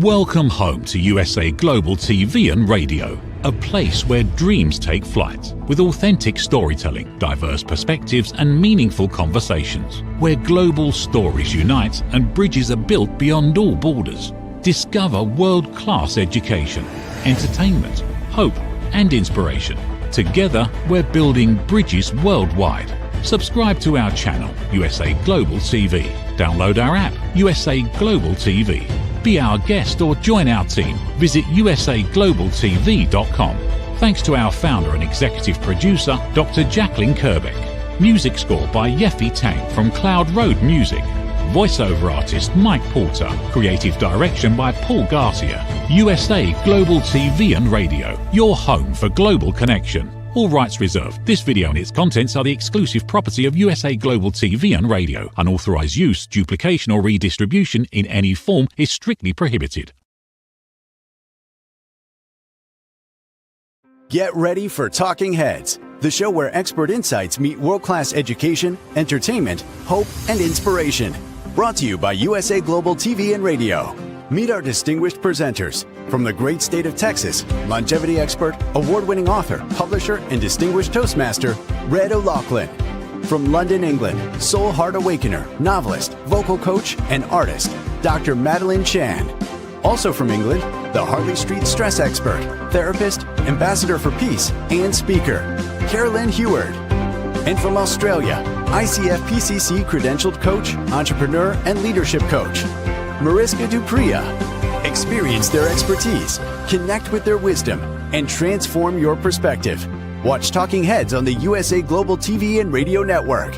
Welcome home to USA Global TV and Radio, a place where dreams take flight, with authentic storytelling, diverse perspectives and meaningful conversations, where global stories unite and bridges are built beyond all borders. Discover world-class education, entertainment, hope and inspiration. Together, we're building bridges worldwide. Subscribe to our channel, USA Global TV. Download our app, USA Global TV. Be our guest or join our team. Visit usaglobaltv.com. Thanks to our founder and executive producer, Dr. Jacqueline Kerbeck. Music score by Yeffy Tang from Cloud Road Music. Voiceover artist Mike Porter. Creative direction by Paul Garcia. USA Global TV and Radio, your home for global connection. All rights reserved. This video and its contents are the exclusive property of USA Global TV and Radio. Unauthorized use, duplication or redistribution in any form is strictly prohibited. Get ready for Talking Heads, the show where expert insights meet world-class education, entertainment, hope, and inspiration. Brought to you by USA Global TV and Radio. Meet our distinguished presenters. From the great state of Texas, longevity expert, award-winning author, publisher, and distinguished Toastmaster, red.olaughlin. From London, England, soul heart awakener, novelist, vocal coach, and artist, Dr. Madeline Chan. Also from England, the Harley Street stress expert, therapist, ambassador for peace, and speaker, Carolyn Heward. And from Australia, ICF PCC credentialed coach, entrepreneur, and leadership coach, Mariska Dupria. Experience their expertise, connect with their wisdom, and transform your perspective. Watch Talking Heads on the USA Global TV and Radio Network.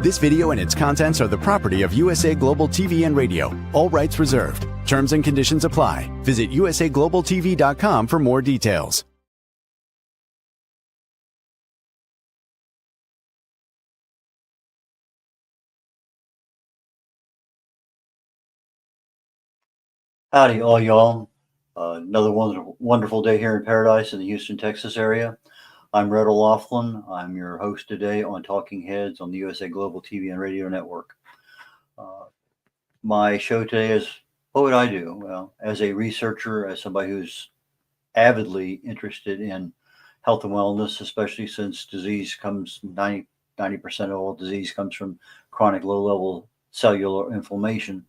This video and its contents are the property of USA Global TV and Radio. All rights reserved. Terms and conditions apply. Visit usaglobaltv.com for more details. Howdy, all y'all. Another wonderful day here in paradise in the Houston, Texas area. I'm red.olaughlin. I'm your host today on Talking Heads on the USA Global TV and Radio Network. My show today is, what would I do? Well, as a researcher, as somebody who's avidly interested in health and wellness, especially since disease comes, 90% of all disease comes from chronic low-level cellular inflammation.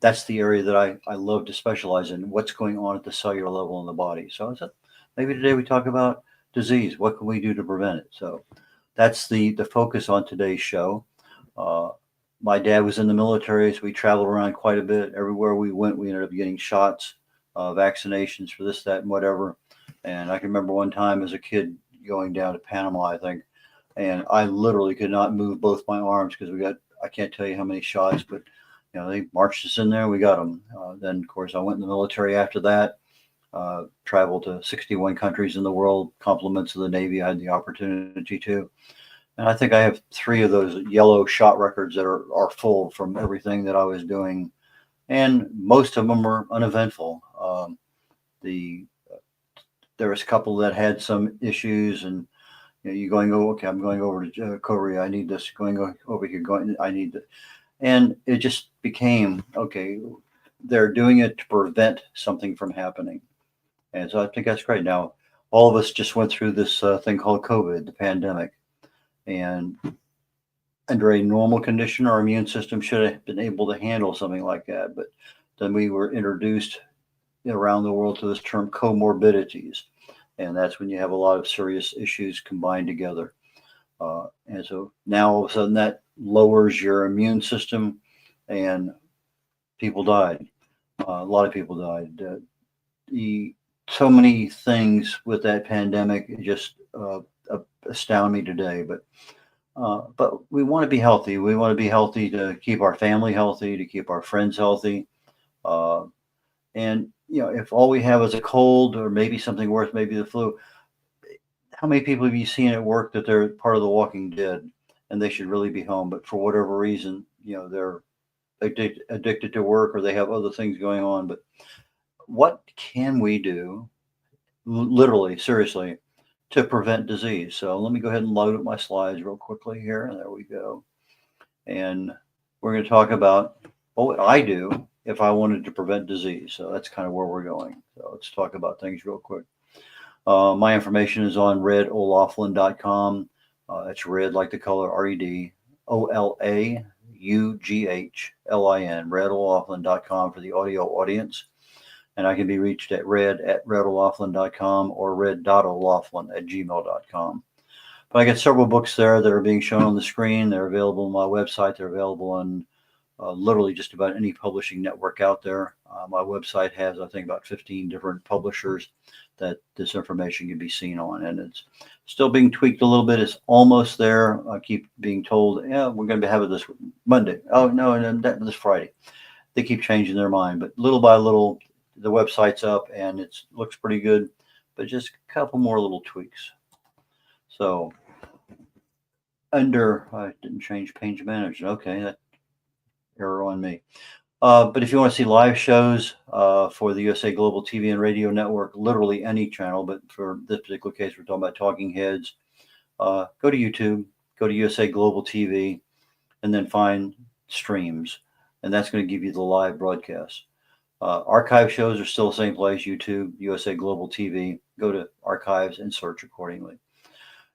That's the area that I love to specialize in, what's going on at the cellular level in the body. So maybe today we talk about disease. What can we do to prevent it? So that's the focus on today's show. My dad was in the military, so we traveled around quite a bit. Everywhere we went, we ended up getting shots, vaccinations for this, that, and whatever. And I can remember one time as a kid going down to Panama, I think, and I literally could not move both my arms because I can't tell you how many shots, but they marched us in there. We got them. Then, of course, I went in the military after that, traveled to 61 countries in the world, compliments of the Navy. I had the opportunity to. And I think I have 3 of those yellow shot records that are full from everything that I was doing. And most of them were uneventful. There was a couple that had some issues, and you going, oh, okay, I'm going over to Korea. I need this. Going over here. I need that. And it just became, okay, they're doing it to prevent something from happening. And so I think that's great. Now, all of us just went through this thing called COVID, the pandemic. And under a normal condition, our immune system should have been able to handle something like that. But then we were introduced around the world to this term comorbidities. And that's when you have a lot of serious issues combined together. And so now all of a sudden that lowers your immune system, and people died. A lot of people died. So many things with that pandemic just astound me today. But we want to be healthy. We want to be healthy to keep our family healthy, to keep our friends healthy. And if all we have is a cold or maybe something worse, maybe the flu, how many people have you seen at work that they're part of the Walking Dead and they should really be home, but for whatever reason, they're addicted to work or they have other things going on? But what can we do, literally, seriously, to prevent disease? So let me go ahead and load up my slides real quickly here. And there we go. And we're going to talk about what I do if I wanted to prevent disease. So that's kind of where we're going. So let's talk about things real quick. My information is on red.olaughlin.com. It's red like the color, RED, OLAUGHLIN, red.olaughlin.com for the audio audience. And I can be reached at red@red.olaughlin.com or red.olaughlin@gmail.com. But I got several books there that are being shown on the screen. They're available on my website. They're available on literally just about any publishing network out there. My website has, I think, about 15 different publishers that this information can be seen on, and it's still being tweaked a little bit. It's almost there. I keep being told, yeah, we're going to have it this Monday. Oh, no, and then this Friday. They keep changing their mind, but little by little, the website's up and it looks pretty good, but just a couple more little tweaks. So I didn't change page management. Okay, that error on me. But if you want to see live shows for the USA Global TV and Radio Network, literally any channel, but for this particular case, we're talking about Talking Heads, go to YouTube, go to USA Global TV, and then find streams. And that's going to give you the live broadcast. Archive shows are still the same place, YouTube, USA Global TV. Go to archives and search accordingly.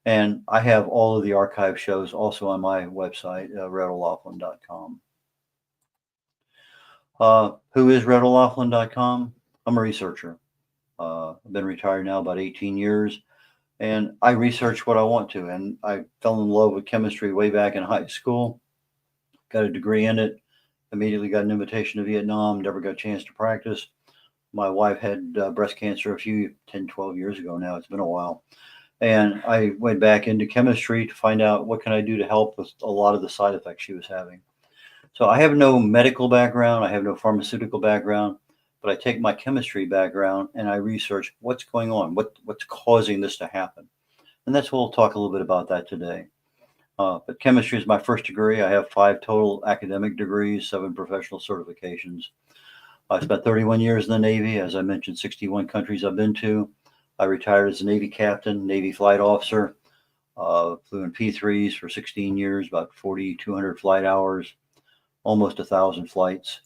And I have all of the archive shows also on my website, red.olaughlin.com. Who is red.olaughlin.com? I'm a researcher. I've been retired now about 18 years, and I research what I want to. And I fell in love with chemistry way back in high school, got a degree in it, immediately got an invitation to Vietnam, never got a chance to practice. My wife had breast cancer 10, 12 years ago now. It's been a while. And I went back into chemistry to find out what can I do to help with a lot of the side effects she was having. So I have no medical background. I have no pharmaceutical background, but I take my chemistry background and I research what's going on, what's causing this to happen. And that's what we'll talk a little bit about that today. But chemistry is my first degree. I have 5 total academic degrees, 7 professional certifications. I spent 31 years in the Navy. As I mentioned, 61 countries I've been to. I retired as a Navy captain, Navy flight officer, flew in P3s for 16 years, about 4,200 flight hours, almost 1,000 flights.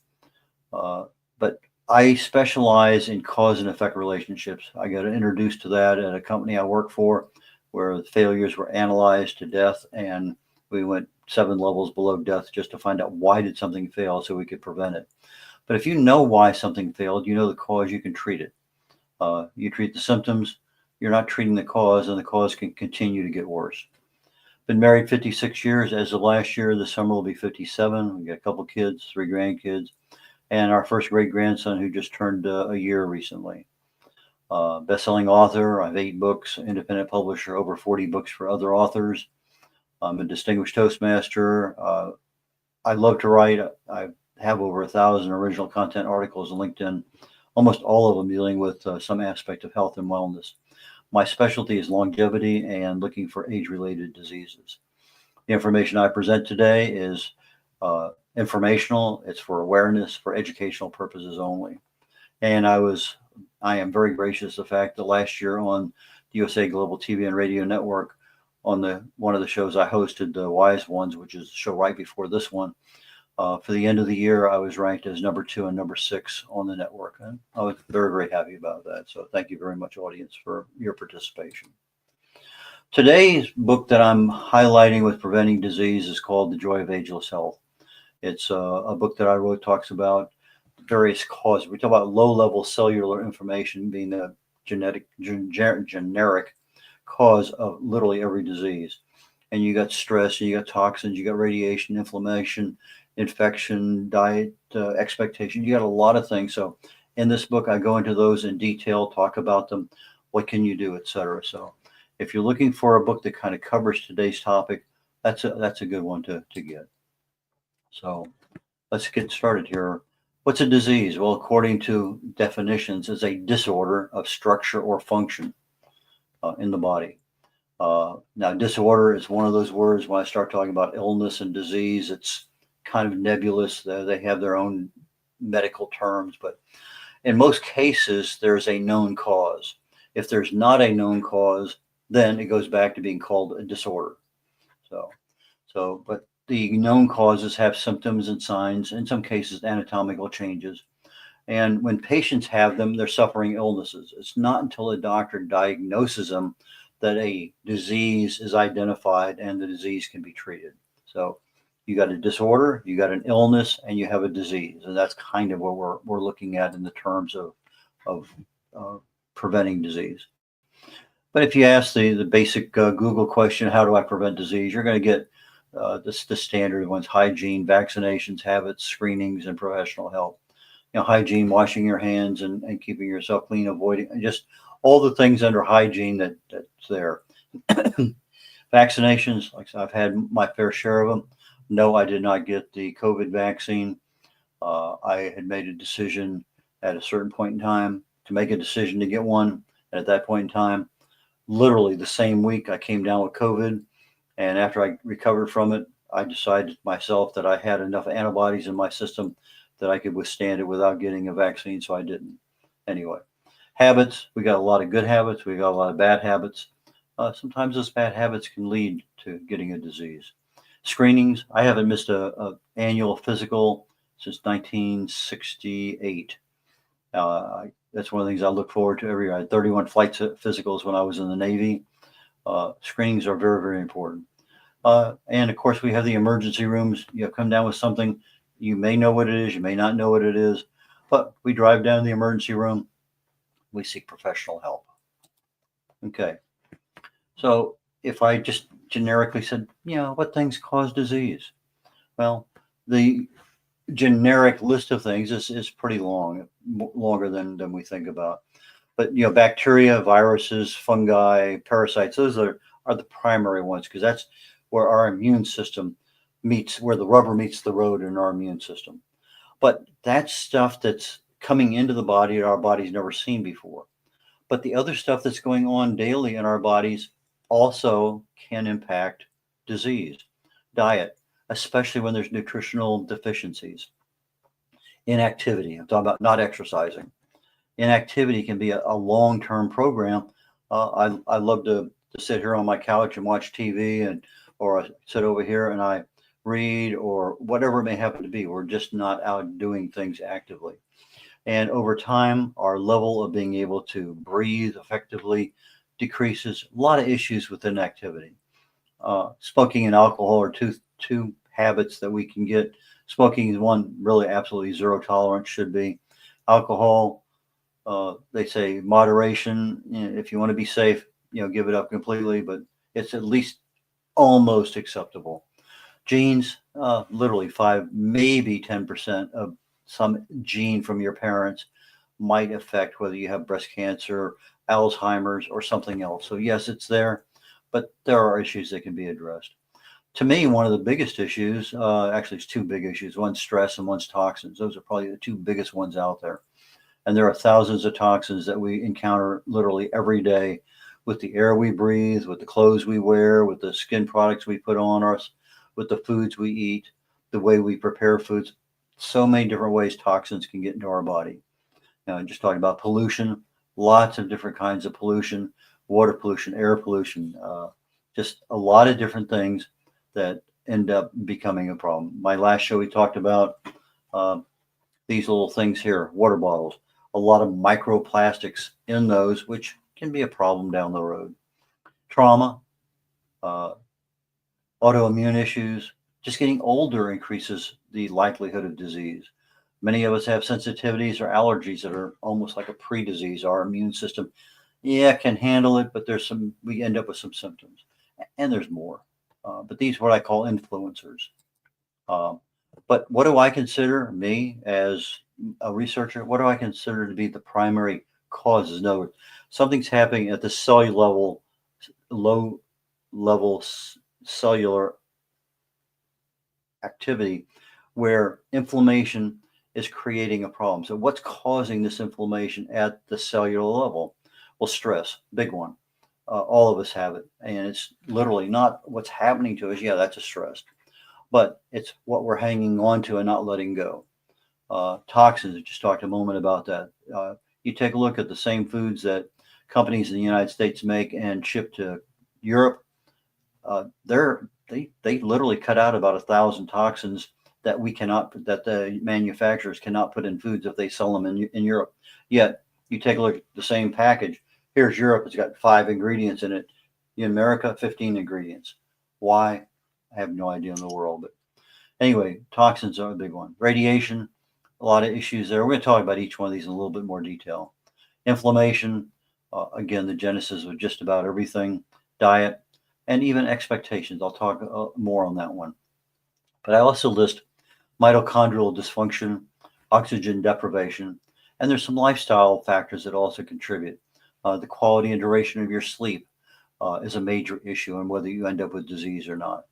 But I specialize in cause and effect relationships. I got introduced to that at a company I work for where the failures were analyzed to death, and we went 7 levels below death just to find out why did something fail so we could prevent it. But if you know why something failed, you know the cause, you can treat it. You treat the symptoms, you're not treating the cause, and the cause can continue to get worse. Been married 56 years. As of last year, this summer will be 57. We got a couple kids, 3 grandkids, and our first great-grandson who just turned a year recently. Best-selling author. I have 8 books, independent publisher, over 40 books for other authors. I'm a distinguished Toastmaster. I love to write. I have over 1,000 original content articles on LinkedIn, almost all of them dealing with some aspect of health and wellness. My specialty is longevity and looking for age-related diseases. The information I present today is informational. It's for awareness, for educational purposes only. And I am very gracious the fact that last year on the USA Global TV and Radio Network, on one of the shows I hosted, the Wise Ones, which is the show right before this one, for the end of the year, I was ranked as number 2 and number 6 on the network. And I was very, very happy about that. So thank you very much, audience, for your participation. Today's book that I'm highlighting with preventing disease is called The Joy of Ageless Health. It's a book that I wrote, talks about various causes. We talk about low-level cellular inflammation being the generic cause of literally every disease. And you got stress, and you got toxins, you got radiation, inflammation, infection, diet, expectation. You got a lot of things. So in this book, I go into those in detail, talk about them, what can you do, etc. So if you're looking for a book that kind of covers today's topic, that's a good one to get. So let's get started here. What's a disease? Well, according to definitions, it's a disorder of structure or function in the body. Now, disorder is one of those words. When I start talking about illness and disease, it's kind of nebulous. They have their own medical terms, but in most cases, there's a known cause. If there's not a known cause, then it goes back to being called a disorder. But the known causes have symptoms and signs, in some cases, anatomical changes. And when patients have them, they're suffering illnesses. It's not until a doctor diagnoses them that a disease is identified and the disease can be treated. So you got a disorder, you got an illness, and you have a disease. And that's kind of what we're looking at in the terms of preventing disease. But if you ask the basic Google question, how do I prevent disease? You're going to get the standard ones: hygiene, vaccinations, habits, screenings, and professional help. Hygiene, washing your hands and keeping yourself clean, avoiding just all the things under hygiene that's there. Vaccinations, like I said, I've had my fair share of them. No, I did not get the COVID vaccine. I had made a decision at a certain point in time to make a decision to get one. And at that point in time, literally the same week I came down with COVID. And after I recovered from it, I decided myself that I had enough antibodies in my system that I could withstand it without getting a vaccine, so I didn't. Anyway, habits, we got a lot of good habits, we got a lot of bad habits. Sometimes those bad habits can lead to getting a disease. Screenings, I haven't missed a annual physical since 1968. That's one of the things I look forward to every year. I had 31 flight physicals when I was in the Navy. Screenings are very, very important. And of course, we have the emergency rooms. You come down with something, you may know what it is, you may not know what it is, but we drive down to the emergency room, we seek professional help. Okay. So if I just generically said, what things cause disease? Well, the generic list of things is pretty long, longer than we think about. But, bacteria, viruses, fungi, parasites, those are the primary ones, because that's where our immune system meets, where the rubber meets the road in our immune system. But that's stuff that's coming into the body that our body's never seen before. But the other stuff that's going on daily in our bodies also can impact disease. Diet, especially when there's nutritional deficiencies. Inactivity, I'm talking about not exercising. Inactivity can be a long-term program. I love to sit here on my couch and watch TV, or I sit over here and I read, or whatever it may happen to be. We're just not out doing things actively. And over time, our level of being able to breathe effectively decreases. A lot of issues with inactivity. Smoking and alcohol are two habits that we can get. Smoking is one, really absolutely zero tolerance should be. Alcohol, they say moderation. If you want to be safe, give it up completely, but it's at least almost acceptable. Genes, literally 5, maybe 10% of some gene from your parents might affect whether you have breast cancer, Alzheimer's, or something else. So yes, it's there, but there are issues that can be addressed. To me, one of the biggest issues, actually it's two big issues. One's stress and one's toxins. Those are probably the two biggest ones out there. And there are thousands of toxins that we encounter literally every day with the air we breathe, with the clothes we wear, with the skin products we put on us, with the foods we eat, the way we prepare foods. So many different ways toxins can get into our body. Now, just talking about pollution, lots of different kinds of pollution, water pollution, air pollution, just a lot of different things that end up becoming a problem. My last show, we talked about these little things here, water bottles, a lot of microplastics in those, which can be a problem down the road. Trauma, autoimmune issues, just getting older increases the likelihood of disease. Many of us have sensitivities or allergies that are almost like a pre-disease. Our immune system, can handle it, but we end up with some symptoms, and there's more. But these are what I call influencers. But what do I consider, me as a researcher, what do I consider to be the primary causes? In other words, something's happening at the cellular low level cellular activity where inflammation is creating a problem. So what's causing this inflammation at the cellular level? Well, stress, big one. All of us have it, and it's literally not what's happening to us. Yeah, that's a stress, but it's what we're hanging on to and not letting go. Toxins, I just talked a moment about that. You take a look at the same foods that companies in the United States make and ship to Europe. They're they literally cut out about 1,000 toxins that the manufacturers cannot put in foods if they sell them in Europe. Yet you take a look at the same package. Here's Europe. It's got 5 ingredients in it. In America, 15 ingredients. Why? I have no idea in the world. But anyway, toxins are a big one. Radiation, a lot of issues there. We're going to talk about each one of these in a little bit more detail. Inflammation, again, the genesis of just about everything. Diet, and even expectations. I'll talk more on that one. But I also list mitochondrial dysfunction, oxygen deprivation, and there's some lifestyle factors that also contribute. The quality and duration of your sleep is a major issue and whether you end up with disease or not.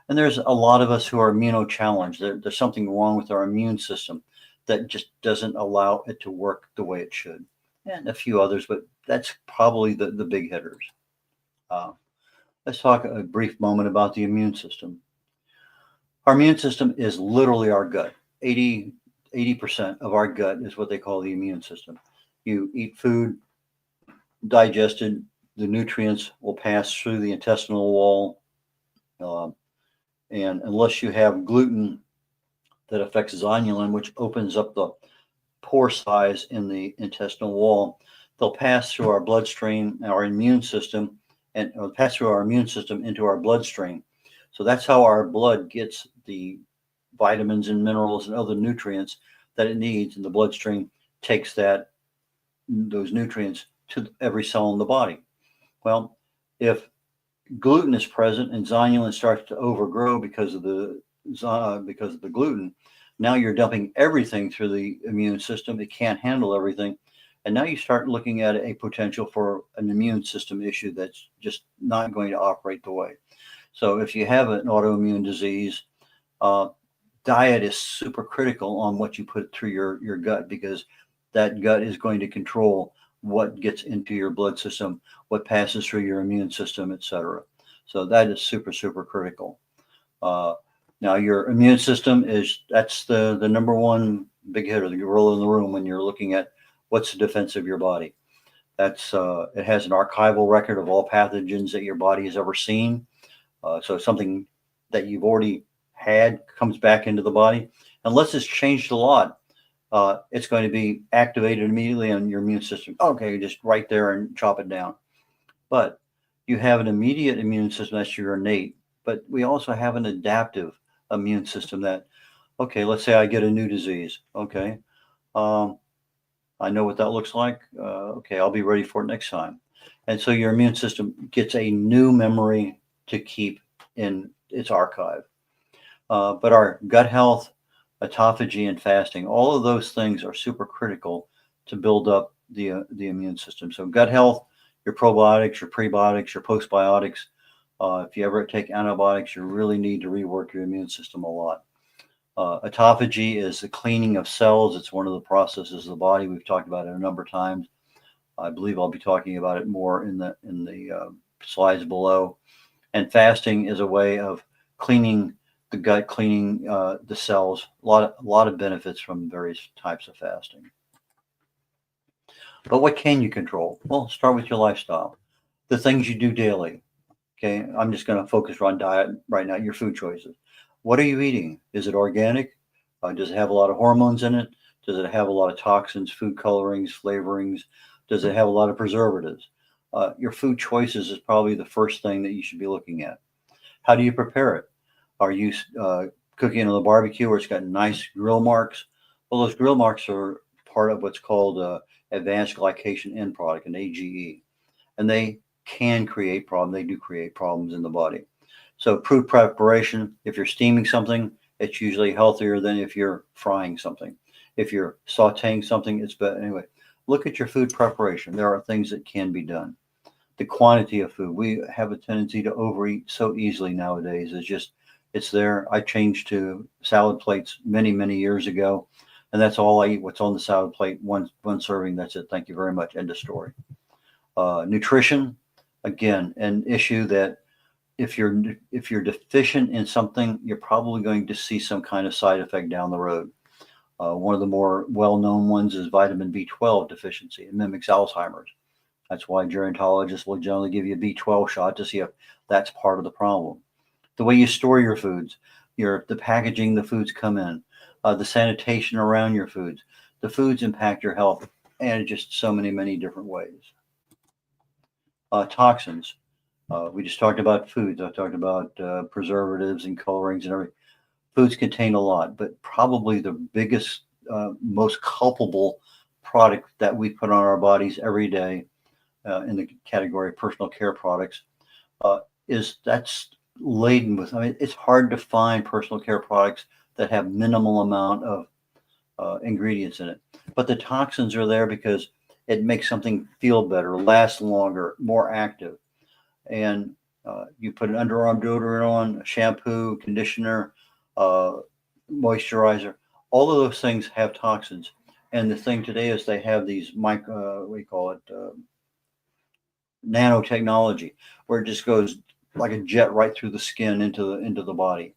And there's a lot of us who are immunochallenged. There's something wrong with our immune system that just doesn't allow it to work the way it should. And a few others, but that's probably the big hitters. Let's talk a brief moment about the immune system. Our immune system is literally our gut. 80% of our gut is what they call the immune system. You eat food, digested, the nutrients will pass through the intestinal wall. And unless you have gluten that affects zonulin, which opens up the pore size in the intestinal wall, they'll pass through our bloodstream, our immune system, and pass through our immune system into our bloodstream. So that's how our blood gets the vitamins and minerals and other nutrients that it needs, and the bloodstream takes those nutrients to every cell in the body. Well, if gluten is present and zonulin starts to overgrow because of the gluten, now you're dumping everything through the immune system. It can't handle everything. And now you start looking at a potential for an immune system issue that's just not going to operate the way. So if you have an autoimmune disease, diet is super critical on what you put through your gut, because that gut is going to control what gets into your blood system, what passes through your immune system, etc. So that is super, super critical. Now your immune system that's the number one big hitter, the gorilla in the room when you're looking at what's the defense of your body. That's it has an archival record of all pathogens that your body has ever seen. So something that you've already had comes back into the body. Unless it's changed a lot, it's going to be activated immediately on your immune system. Okay, just right there and chop it down. But you have an immediate immune system, that's your innate. But we also have an adaptive immune system that, okay, let's say I get a new disease. Okay, I know what that looks like. Okay, I'll be ready for it next time. And so your immune system gets a new memory to keep in its archive. But our gut health, autophagy, and fasting, all of those things are super critical to build up the immune system. So gut health, your probiotics, your prebiotics, your postbiotics. If you ever take antibiotics, you really need to rework your immune system a lot. Autophagy is the cleaning of cells. It's one of the processes of the body. We've talked about it a number of times. I believe I'll be talking about it more in the slides below. And fasting is a way of cleaning the gut, cleaning the cells. A lot of benefits from various types of fasting. But what can you control? Well, start with your lifestyle. The things you do daily. Okay, I'm just going to focus on diet right now, your food choices. What are you eating? Is it organic? Does it have a lot of hormones in it? Does it have a lot of toxins, food colorings, flavorings? Does it have a lot of preservatives? Your food choices is probably the first thing that you should be looking at. How do you prepare it? Are you cooking on the barbecue where it's got nice grill marks? Well, those grill marks are part of what's called advanced glycation end product, an AGE. And they can create problems. They do create problems in the body. So food preparation, if you're steaming something, it's usually healthier than if you're frying something. If you're sauteing something, it's better. Anyway, look at your food preparation. There are things that can be done. The quantity of food. We have a tendency to overeat so easily nowadays. It's there. I changed to salad plates many, many years ago, and that's all I eat. What's on the salad plate, one serving, that's it. Thank you very much. End of story. Nutrition, again, an issue that if you're deficient in something, you're probably going to see some kind of side effect down the road. One of the more well-known ones is vitamin B12 deficiency. It mimics Alzheimer's. That's why gerontologists will generally give you a B12 shot to see if that's part of the problem. the way you store your foods, the packaging the foods come in, the sanitation around your foods. The foods impact your health, and just so many different ways. Toxins. We just talked about foods. I talked about preservatives and colorings and everything. Foods contain a lot, but probably the biggest, most culpable product that we put on our bodies every day in the category of personal care products is that's laden with. I mean, it's hard to find personal care products that have minimal amount of ingredients in it, but the toxins are there because it makes something feel better, last longer, more active. And you put an underarm deodorant on, a shampoo, conditioner, uh, moisturizer. All of those things have toxins. And the thing today is they have these what do you call it, nanotechnology, where it just goes like a jet right through the skin into the body.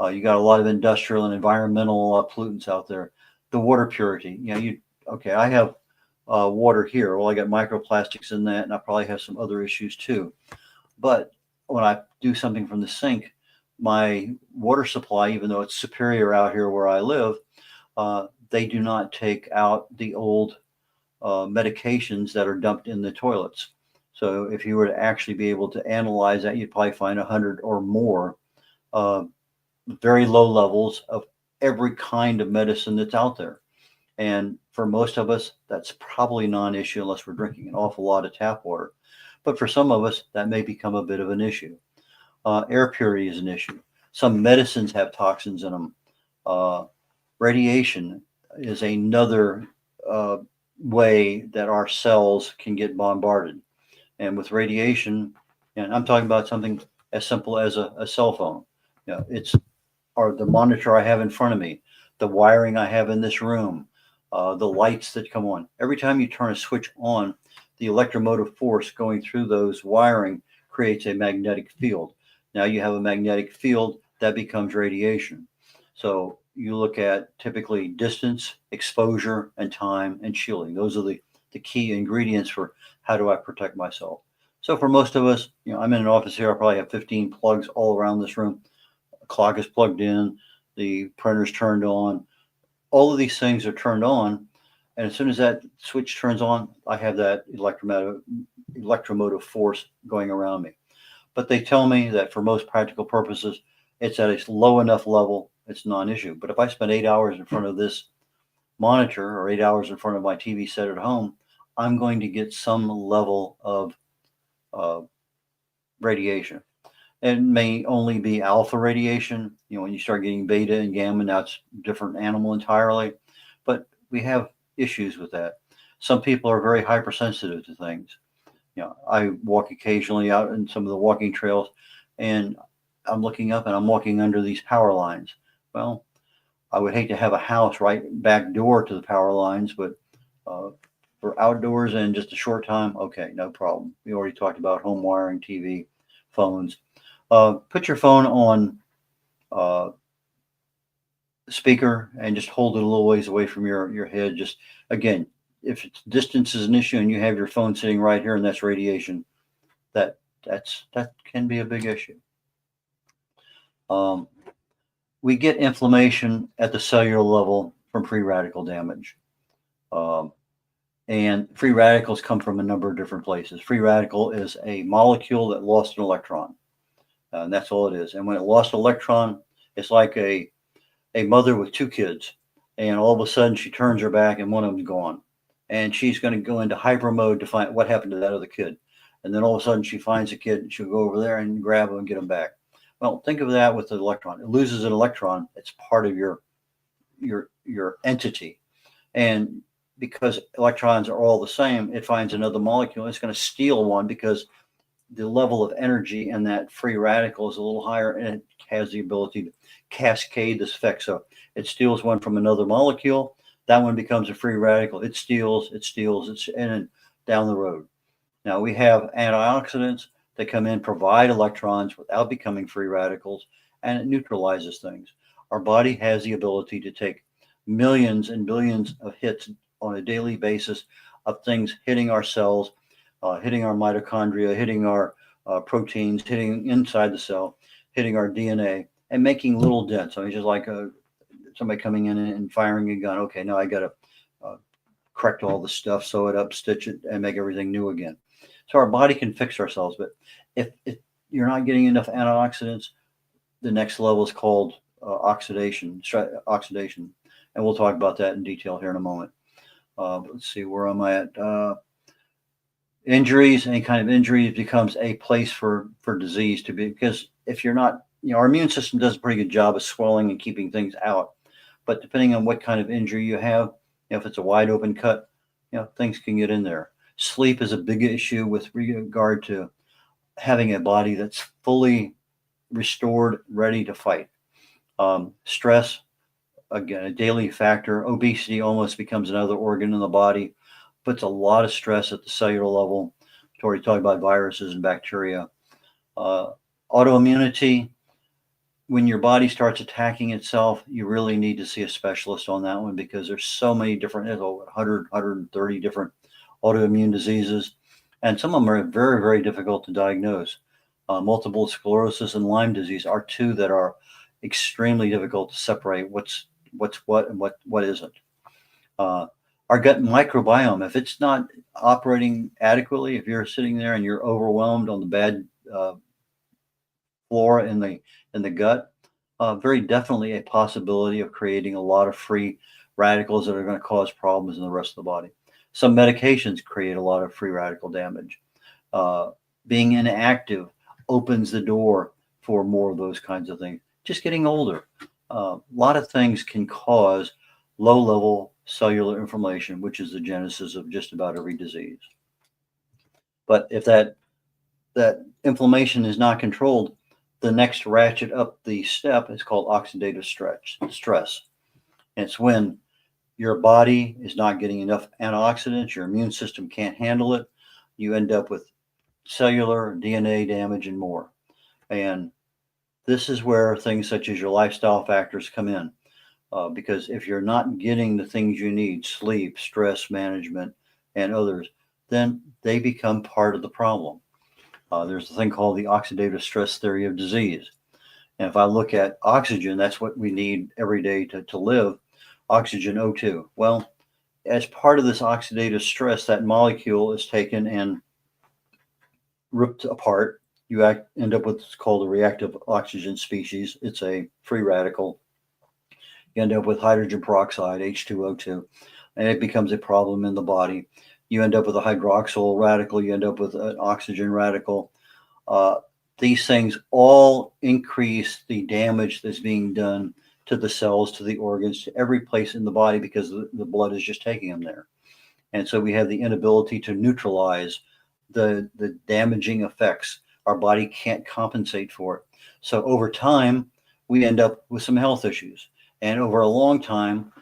You got a lot of industrial and environmental pollutants out there. The water purity. Okay, I have water here. Well, I got microplastics in that, and I probably have some other issues too. But when I do something from the sink, my water supply, even though it's superior out here where I live, they do not take out the old medications that are dumped in the toilets. So if you were to actually be able to analyze that, you'd probably find 100 or more very low levels of every kind of medicine that's out there. And for most of us, that's probably non-issue unless we're drinking an awful lot of tap water. But for some of us, that may become a bit of an issue. Air purity is an issue. Some medicines have toxins in them. Radiation is another way that our cells can get bombarded. And with radiation, and I'm talking about something as simple as a cell phone. It's or the monitor I have in front of me, the wiring I have in this room, the lights that come on. Every time you turn a switch on, the electromotive force going through those wiring creates a magnetic field. Now you have a magnetic field that becomes radiation. So you look at typically distance, exposure, and time and shielding. Those are the key ingredients for how do I protect myself. So for most of us, I'm in an office here. I probably have 15 plugs all around this room. A clock is plugged in, the printer's turned on. All of these things are turned on. And as soon as that switch turns on, I have that electromotive force going around me. But they tell me that for most practical purposes, it's at a low enough level, it's non-issue. But if I spend 8 hours in front of this monitor or 8 hours in front of my TV set at home, I'm going to get some level of radiation. It may only be alpha radiation. When you start getting beta and gamma, now it's a different animal entirely. But we have issues with that. Some people are very hypersensitive to things. I walk occasionally out in some of the walking trails, and I'm looking up and I'm walking under these power lines. Well, I would hate to have a house right back door to the power lines, but for outdoors and just a short time, okay, no problem. We already talked about home wiring, TV, phones. Put your phone on speaker and just hold it a little ways away from your head. Just again, if it's distance is an issue and you have your phone sitting right here and that's radiation, that can be a big issue. We get inflammation at the cellular level from free radical damage. And free radicals come from a number of different places. Free radical is a molecule that lost an electron. And that's all it is. And when it lost an electron, it's like a mother with two kids. And all of a sudden she turns her back and one of them's gone. And she's going to go into hyper mode to find what happened to that other kid. And then all of a sudden she finds a kid and she'll go over there and grab him and get him back. Well, think of that with the electron. It loses an electron. It's part of your entity. And because electrons are all the same, it finds another molecule. It's going to steal one because the level of energy in that free radical is a little higher, and it has the ability to cascade this effect. So it steals one from another molecule. That one becomes a free radical. It steals, and then down the road. Now we have antioxidants that come in, provide electrons without becoming free radicals, and it neutralizes things. Our body has the ability to take millions and billions of hits on a daily basis of things hitting our cells, hitting our mitochondria, hitting our proteins, hitting inside the cell, hitting our DNA and making little dents. I mean, just like somebody coming in and firing a gun. Okay, now I got to correct all the stuff, sew it up, stitch it, and make everything new again. So our body can fix ourselves. But if you're not getting enough antioxidants, the next level is called oxidation, and we'll talk about that in detail here in a moment. Let's see, where am I at? Injuries, any kind of injuries becomes a place for disease to be, because if you're not, our immune system does a pretty good job of swelling and keeping things out. But depending on what kind of injury you have, if it's a wide open cut, things can get in there. Sleep is a big issue with regard to having a body that's fully restored, ready to fight. Stress, again, a daily factor. Obesity almost becomes another organ in the body, puts a lot of stress at the cellular level. We've already talked about viruses and bacteria. Autoimmunity, when your body starts attacking itself, you really need to see a specialist on that one, because there's so many different, 130 different autoimmune diseases, and some of them are very, very difficult to diagnose. Multiple sclerosis and Lyme disease are two that are extremely difficult to separate what's what and what isn't. Our gut microbiome, if it's not operating adequately, if you're sitting there and you're overwhelmed on the bad flora in the gut, very definitely a possibility of creating a lot of free radicals that are going to cause problems in the rest of the body. Some medications create a lot of free radical damage. Being inactive opens the door for more of those kinds of things. Just getting older. A lot of things can cause low-level cellular inflammation, which is the genesis of just about every disease. But if that inflammation is not controlled, the next ratchet up the step is called oxidative stress. And it's when your body is not getting enough antioxidants, your immune system can't handle it, you end up with cellular, DNA damage, and more. And this is where things such as your lifestyle factors come in. Because if you're not getting the things you need, sleep, stress management, and others, then they become part of the problem. There's a thing called the oxidative stress theory of disease. And if I look at oxygen, that's what we need every day to live, oxygen O2. Well, as part of this oxidative stress, that molecule is taken and ripped apart. You end up with what's called a reactive oxygen species. It's a free radical. You end up with hydrogen peroxide, H2O2, and it becomes a problem in the body. You end up with a hydroxyl radical. You end up with an oxygen radical. These things all increase the damage that's being done to the cells, to the organs, to every place in the body, because the blood is just taking them there. And so we have the inability to neutralize the damaging effects. Our body can't compensate for it. So over time, we end up with some health issues. And over a long time,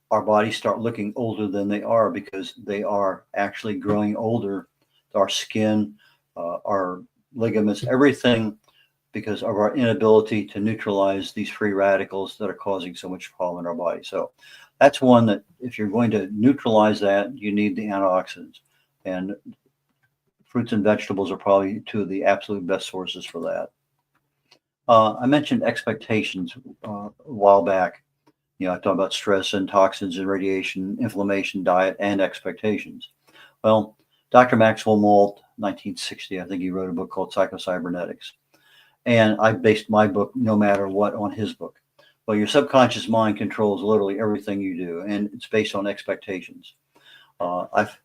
our bodies start looking older than they are, because they are actually growing older. Our skin, our ligaments, everything, because of our inability to neutralize these free radicals that are causing so much problem in our body. So that's one that, if you're going to neutralize that, you need the antioxidants. And fruits and vegetables are probably two of the absolute best sources for that. I mentioned expectations a while back. I talked about stress and toxins and radiation, inflammation, diet, and expectations. Well, Dr. Maxwell Maltz, 1960, I think he wrote a book called Psychocybernetics. And I based my book, No Matter What, on his book. Well, your subconscious mind controls literally everything you do, and it's based on expectations. I've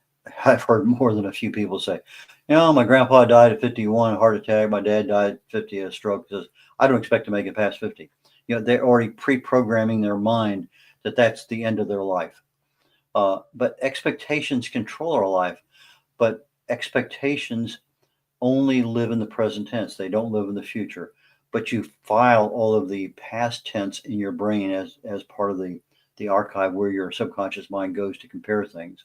heard more than a few people say, my grandpa died at 51, a heart attack. My dad died at 50, a stroke. I don't expect to make it past 50. They're already pre-programming their mind that that's the end of their life. But expectations control our life. But expectations only live in the present tense. They don't live in the future. But you file all of the past tense in your brain as part of the archive where your subconscious mind goes to compare things.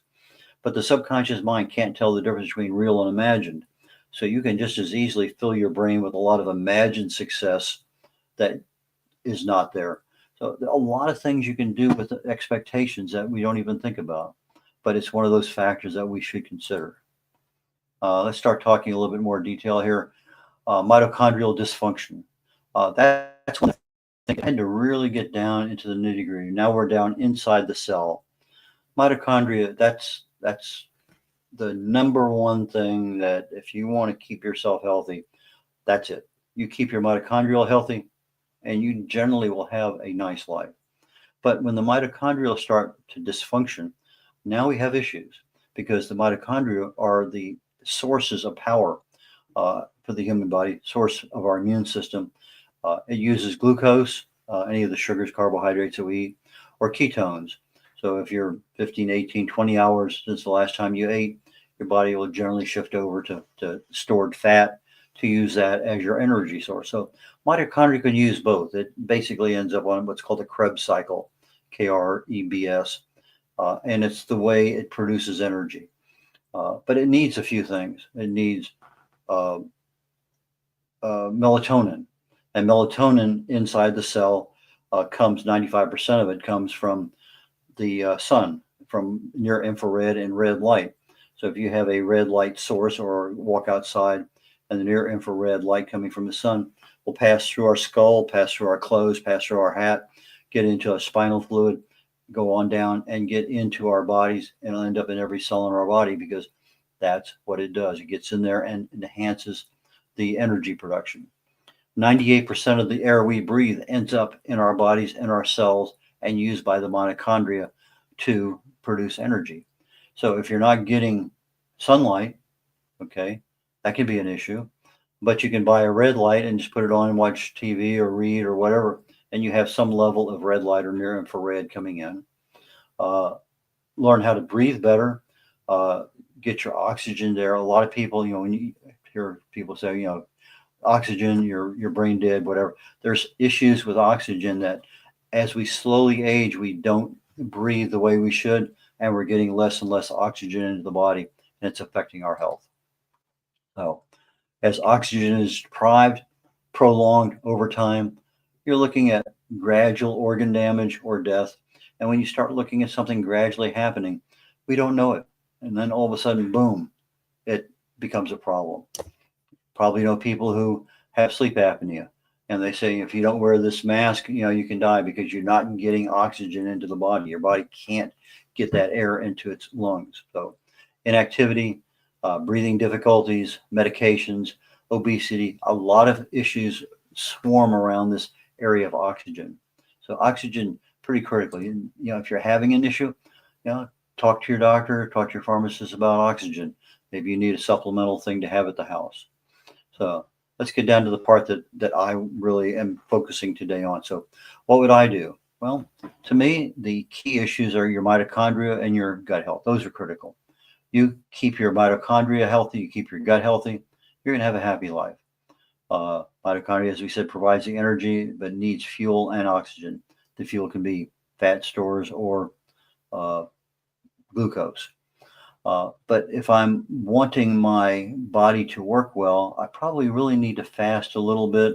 But the subconscious mind can't tell the difference between real and imagined. So you can just as easily fill your brain with a lot of imagined success that is not there. So a lot of things you can do with expectations that we don't even think about. But it's one of those factors that we should consider. Let's start talking a little bit more detail here. Mitochondrial dysfunction. That's one thing. I had to really get down into the nitty gritty. Now we're down inside the cell. Mitochondria, that's the number one thing that if you want to keep yourself healthy, that's it. You keep your mitochondrial healthy and you generally will have a nice life. But when the mitochondria start to dysfunction, now we have issues because the mitochondria are the sources of power for the human body, source of our immune system. It uses glucose, any of the sugars, carbohydrates that we eat, or ketones. So if you're 15, 18, 20 hours since the last time you ate, your body will generally shift over to stored fat to use that as your energy source. So mitochondria can use both. It basically ends up on what's called a Krebs cycle, Krebs, and it's the way it produces energy. But it needs a few things. It needs uh, melatonin, and melatonin inside the cell comes 95% of it comes from the sun, from near infrared and red light. So if you have a red light source or walk outside and the near infrared light coming from the sun will pass through our skull, pass through our clothes, pass through our hat, get into a spinal fluid, go on down and get into our bodies and it'll end up in every cell in our body because that's what it does. It gets in there and enhances the energy production. 98% of the air we breathe ends up in our bodies and our cells and used by the mitochondria to produce energy. So if you're not getting sunlight, okay, that can be an issue. But you can buy a red light and just put it on and watch TV or read or whatever, and you have some level of red light or near infrared coming in. Learn how to breathe better. Get your oxygen there. A lot of people, when you hear people say, oxygen, you're brain dead, whatever. There's issues with oxygen that as we slowly age, we don't breathe the way we should, and we're getting less and less oxygen into the body, and it's affecting our health. So as oxygen is deprived, prolonged over time, you're looking at gradual organ damage or death. And when you start looking at something gradually happening, we don't know it. And then all of a sudden, boom, it becomes a problem. Probably know people who have sleep apnea. And they say, if you don't wear this mask, you can die because you're not getting oxygen into the body. Your body can't get that air into its lungs. So inactivity, breathing difficulties, medications, obesity, a lot of issues swarm around this area of oxygen. So oxygen, pretty critical. If you're having an issue, talk to your doctor, talk to your pharmacist about oxygen. Maybe you need a supplemental thing to have at the house. So let's get down to the part that I really am focusing today on. So what would I do? Well, to me, the key issues are your mitochondria and your gut health. Those are critical. You keep your mitochondria healthy, you keep your gut healthy, you're going to have a happy life. Mitochondria, as we said, provides the energy, but needs fuel and oxygen. The fuel can be fat stores or glucose. But if I'm wanting my body to work well, I probably really need to fast a little bit.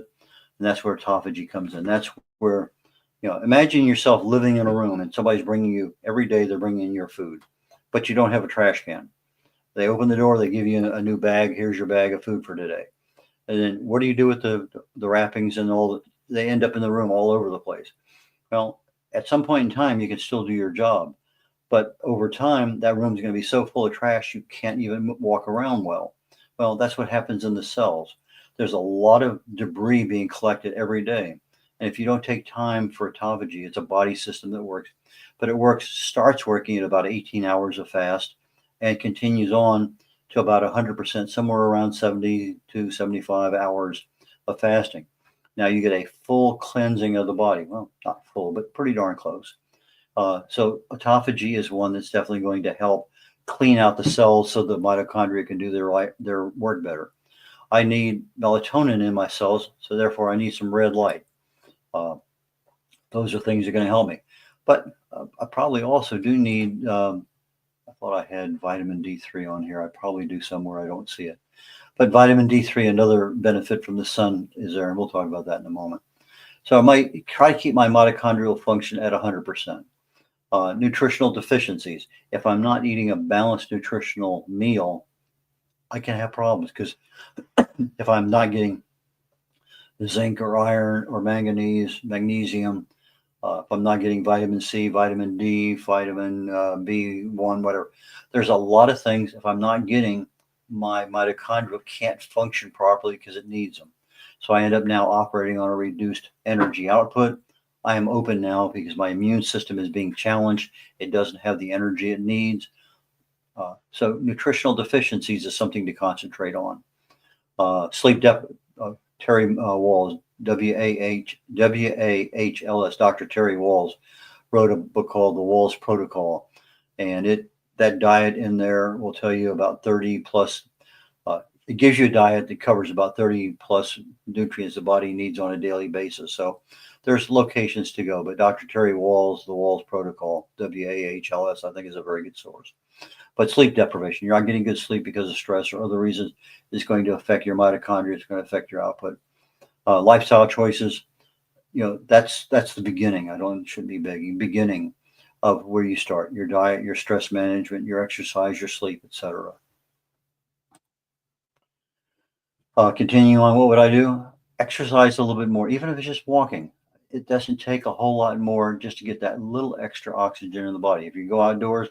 And that's where autophagy comes in. That's where, imagine yourself living in a room and somebody's bringing you every day, they're bringing your food, but you don't have a trash can. They open the door, they give you a new bag. Here's your bag of food for today. And then what do you do with the wrappings and all? They end up in the room all over the place. Well, at some point in time, you can still do your job. But over time, that room is going to be so full of trash, you can't even walk around well. Well, that's what happens in the cells. There's a lot of debris being collected every day. And if you don't take time for autophagy, it's a body system that works. But it starts working at about 18 hours of fast and continues on to about 100%, somewhere around 70 to 75 hours of fasting. Now you get a full cleansing of the body. Well, not full, but pretty darn close. So autophagy is one that's definitely going to help clean out the cells so the mitochondria can do their work better. I need melatonin in my cells, so therefore I need some red light. Those are things that are going to help me. But I probably also do need, I thought I had vitamin D3 on here. I probably do somewhere. I don't see it. But vitamin D3, another benefit from the sun is there, and we'll talk about that in a moment. So I might try to keep my mitochondrial function at 100%. Nutritional deficiencies. If I'm not eating a balanced nutritional meal, I can have problems because if I'm not getting zinc or iron or manganese, magnesium. If I'm not getting vitamin C, vitamin D, vitamin B1, whatever, there's a lot of things. If I'm not getting, my mitochondria can't function properly because it needs them. So I end up now operating on a reduced energy output. I am open now because my immune system is being challenged. It doesn't have the energy it needs. So nutritional deficiencies is something to concentrate on. Sleep deficit. Terry Walls, WAHLS, Dr. Terry Walls wrote a book called The Walls Protocol, and that diet in there will tell you about 30 plus. It gives you a diet that covers about 30 plus nutrients the body needs on a daily basis. So there's locations to go, but Dr. Terry Walls, The Walls Protocol, WAHLS, I think is a very good source. But sleep deprivation, you're not getting good sleep because of stress or other reasons, is going to affect your mitochondria. It's going to affect your output. Lifestyle choices, that's the beginning. Shouldn't be beginning of where you start. Your diet, your stress management, your exercise, your sleep, etc. Continuing on, what would I do? Exercise a little bit more, even if it's just walking. It doesn't take a whole lot more just to get that little extra oxygen in the body. If you go outdoors,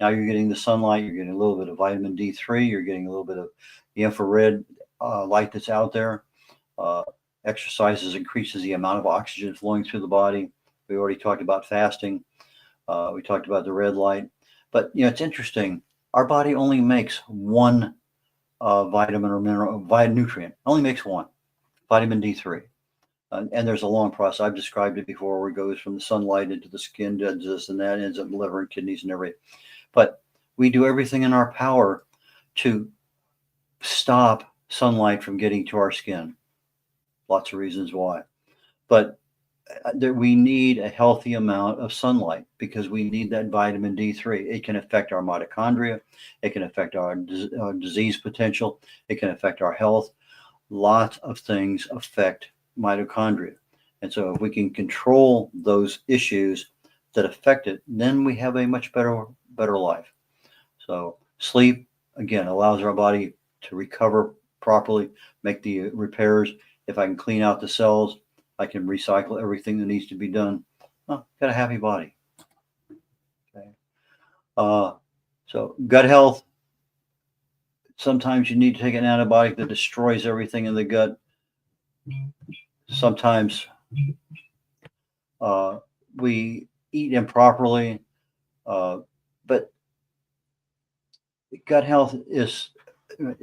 now you're getting the sunlight, you're getting a little bit of vitamin D3, you're getting a little bit of the infrared light that's out there. Exercises increases the amount of oxygen flowing through the body. We already talked about fasting. We talked about the red light. But, it's interesting. Our body only makes one vitamin or mineral, nutrient. Only makes one, vitamin D3. And there's a long process. I've described it before where it goes from the sunlight into the skin, does this and that, ends up in the liver and kidneys and everything. But we do everything in our power to stop sunlight from getting to our skin. Lots of reasons why. But we need a healthy amount of sunlight because we need that vitamin D3. It can affect our mitochondria. It can affect our disease potential. It can affect our health. Lots of things affect mitochondria. And so if we can control those issues that affect it, then we have a much better life. So sleep, again, allows our body to recover properly, make the repairs. If I can clean out the cells, I can recycle everything that needs to be done. Got a happy body. Okay. So gut health. Sometimes you need to take an antibiotic that destroys everything in the gut. Sometimes we eat improperly, but gut health it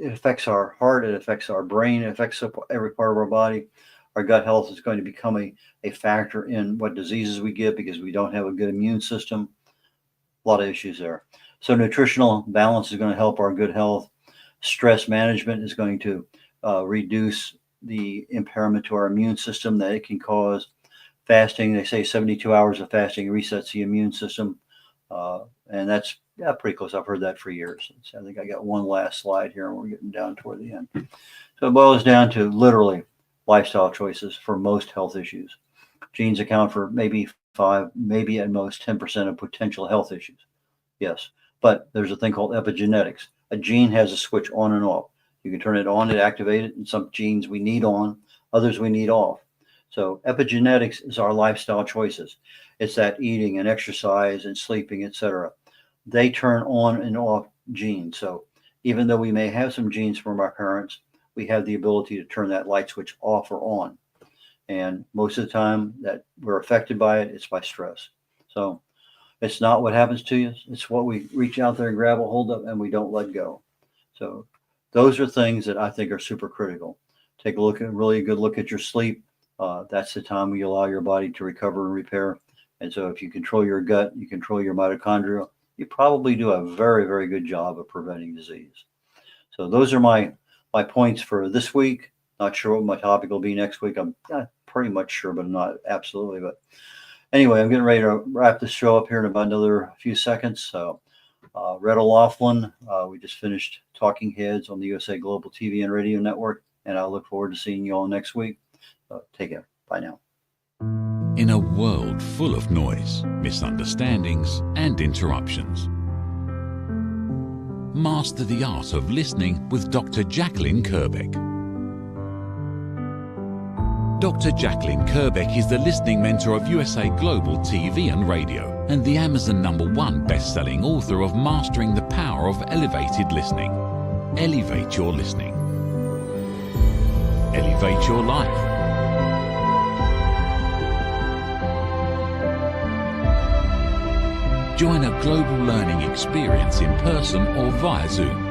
affects our heart, it affects our brain, it affects every part of our body. Our gut health is going to become a factor in what diseases we get because we don't have a good immune system. A lot of issues there. So nutritional balance is going to help our good health. Stress management is going to reduce the impairment to our immune system that it can cause. Fasting, they say 72 hours of fasting resets the immune system. And that's pretty close. I've heard that for years. I think I got one last slide here and we're getting down toward the end. So it boils down to literally lifestyle choices for most health issues. Genes account for maybe 5, maybe at most 10% of potential health issues. Yes, but there's a thing called epigenetics. A gene has a switch on and off. You can turn it on and activate it, and some genes we need on, others we need off. So epigenetics is our lifestyle choices. It's that eating and exercise and sleeping, etc. They turn on and off genes. So even though we may have some genes from our parents, we have the ability to turn that light switch off or on. And most of the time that we're affected by it, it's by stress. So it's not what happens to you. It's what we reach out there and grab a hold of and we don't let go. So those are things that I think are super critical. Take a really good look at your sleep. That's the time we allow your body to recover and repair. And so if you control your gut, you control your mitochondria, you probably do a very, very good job of preventing disease. So those are my points for this week. Not sure what my topic will be next week. I'm pretty much sure, but I'm not absolutely. But anyway, I'm getting ready to wrap this show up here in about another few seconds. So red.olaughlin, we just finished Talking Heads on the USA Global TV and Radio Network, and I look forward to seeing you all next week. Take care. Bye now. In a world full of noise, misunderstandings, and interruptions, master the art of listening with Dr. Jacqueline Kerbeck. Dr. Jacqueline Kerbeck is the listening mentor of USA Global TV and Radio and the Amazon #1 best-selling author of Mastering the Power of Elevated Listening. Elevate your listening. Elevate your life. Join a global learning experience in person or via Zoom.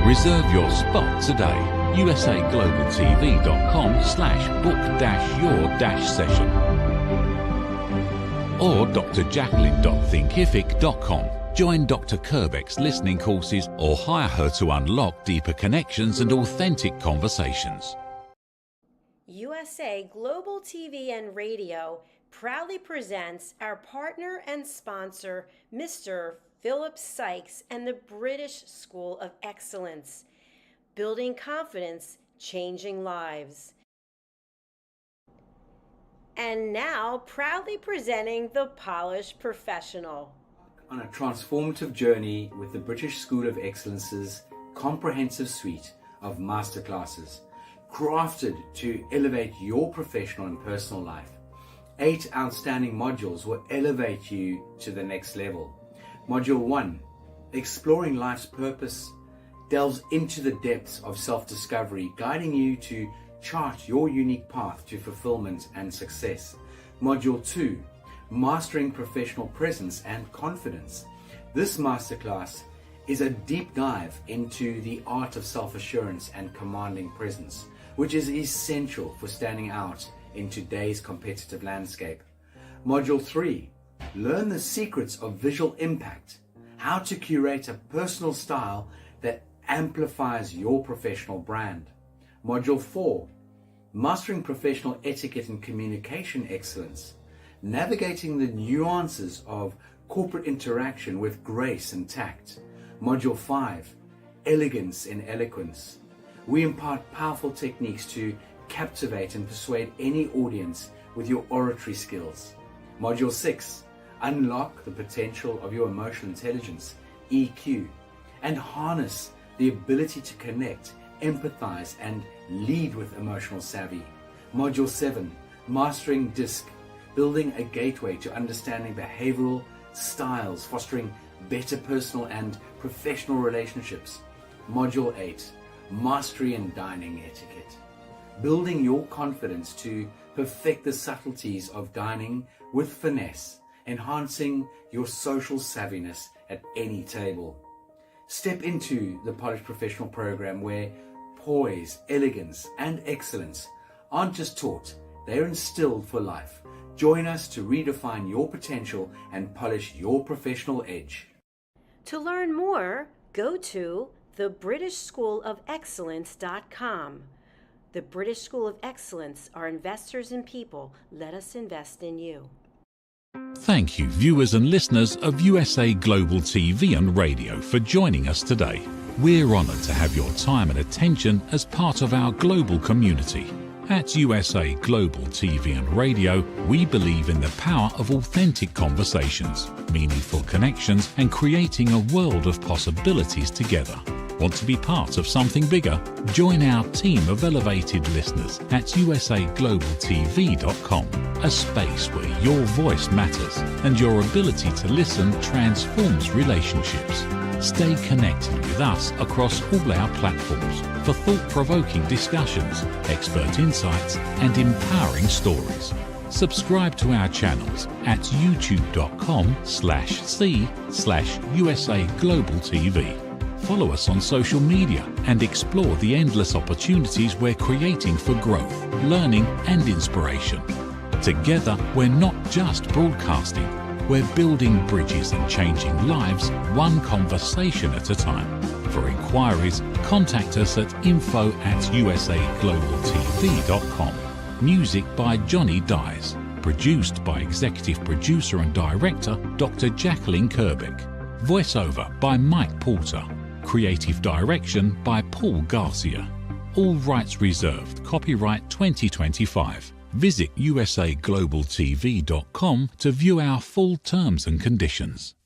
Reserve your spot today. usaglobaltv.com/book-your-session or drjacqueline.thinkific.com. Join Dr. Kerbeck's listening courses or hire her to unlock deeper connections and authentic conversations. USA Global TV and Radio proudly presents our partner and sponsor, Mr. Philip Sykes and the British School of Excellence. Building confidence, changing lives. And now, proudly presenting the Polished Professional. On a transformative journey with the British School of Excellence's comprehensive suite of masterclasses, crafted to elevate your professional and personal life. 8 outstanding modules will elevate you to the next level. Module 1, Exploring Life's Purpose, delves into the depths of self-discovery, guiding you to chart your unique path to fulfillment and success. Module 2, Mastering Professional Presence and Confidence. This masterclass is a deep dive into the art of self-assurance and commanding presence, which is essential for standing out in today's competitive landscape. Module 3, Learn the secrets of visual impact, how to curate a personal style that amplifies your professional brand. Module 4, Mastering Professional Etiquette and Communication Excellence, navigating the nuances of corporate interaction with grace and tact. Module 5, Elegance in Eloquence. We impart powerful techniques to captivate and persuade any audience with your oratory skills. Module 6, Unlock the potential of your emotional intelligence, EQ, and harness the ability to connect, empathize, and lead with emotional savvy. Module 7, Mastering DISC, building a gateway to understanding behavioral styles, fostering better personal and professional relationships. Module 8, Mastery in Dining Etiquette, building your confidence to perfect the subtleties of dining with finesse, enhancing your social savviness at any table. Step into the Polished Professional program where poise, elegance, and excellence aren't just taught, they're instilled for life. Join us to redefine your potential and polish your professional edge. To learn more, go to thebritishschoolofexcellence.com. The British School of Excellence are investors in people. Let us invest in you. Thank you, viewers and listeners of USA Global TV and Radio, for joining us today. We're honoured to have your time and attention as part of our global community. At USA Global TV and Radio, we believe in the power of authentic conversations, meaningful connections, and creating a world of possibilities together. Want to be part of something bigger? Join our team of elevated listeners at usaglobaltv.com, a space where your voice matters and your ability to listen transforms relationships. Stay connected with us across all our platforms for thought-provoking discussions, expert insights, and empowering stories. Subscribe to our channels at youtube.com/c/USAGlobalTV. Follow us on social media and explore the endless opportunities we're creating for growth, learning, and inspiration. Together, we're not just broadcasting, we're building bridges and changing lives one conversation at a time. For inquiries, contact us at info@usaglobaltv.com. Music by Johnny Dyes. Produced by Executive Producer and Director Dr. Jacqueline Kerbeck. Voiceover by Mike Porter. Creative Direction by Paul Garcia. All rights reserved. Copyright 2025. Visit usaglobaltv.com to view our full terms and conditions.